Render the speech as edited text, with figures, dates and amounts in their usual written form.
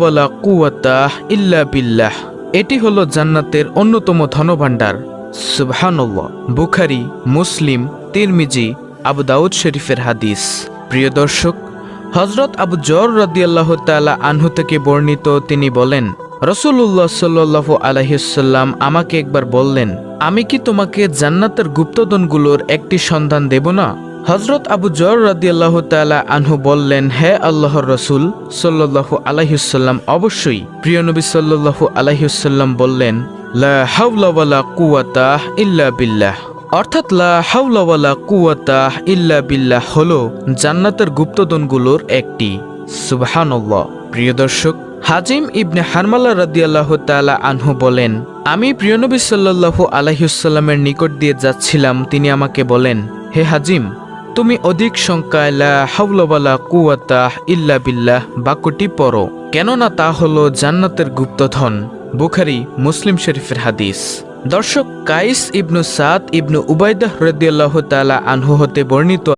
ওয়ালা কুওয়াতা ইল্লা বিল্লাহ। এটি হলো জান্নাতের অন্যতম ধনভাণ্ডার। সুবহানাল্লাহ। বুখারী, মুসলিম, তিরমিজি, আবু দাউদ শরীফের হাদিস। প্রিয় দর্শক, হযরত আবু যর রাদিয়াল্লাহু তাআলা আনহু থেকে বর্ণিত, তিনি বলেন, রাসূলুল্লাহ সাল্লাল্লাহু আলাইহি ওয়াসাল্লাম আমাকে একবার বললেন, আমি কি তোমাকে জান্নাতের গুপ্তধনগুলোর একটি সন্ধান দেব না? হযরত আবু যর রাদিয়াল্লাহু তাআলা আনহু বললেন, হে আল্লাহর রাসূল সাল্লাল্লাহু আলাইহি ওয়াসাল্লাম, অবশ্যই। প্রিয় নবী সাল্লাল্লাহু আলাইহি ওয়াসাল্লাম বললেন, লা হাওলা ওয়ালা কুওয়াতা ইল্লা বিল্লাহ। অর্থাৎ লা হাওলা ওয়ালা কুওয়াতা ইল্লা বিল্লাহ হলো জান্নাতের গুপ্তধনগুলোর একটি। সুবহানাল্লাহ। প্রিয় দর্শক, হাজিম ইবনে হারমালা রাদিয়াল্লাহু তাআলা আনহু বলেন, আমি প্রিয় নবী সাল্লাল্লাহু আলাইহি ওয়াসাল্লামের নিকট দিয়ে যাচ্ছিলাম। তিনি আমাকে বলেন, হে হাজিম, তুমি অধিক সংখ্যায় লা হাওলা ওয়ালা কুওয়াতা ইল্লা বিল্লাহ বাক্যটি পড়ো, কেননা তা হলো জান্নাতের গুপ্তধন। বুখারী, মুসলিম শরীফের হাদিস। দর্শক, কাইস ইবনু সাদ ইবনু উবাইদাহ রাদিয়াল্লাহু তাআলা আনহু হতে বর্ণিত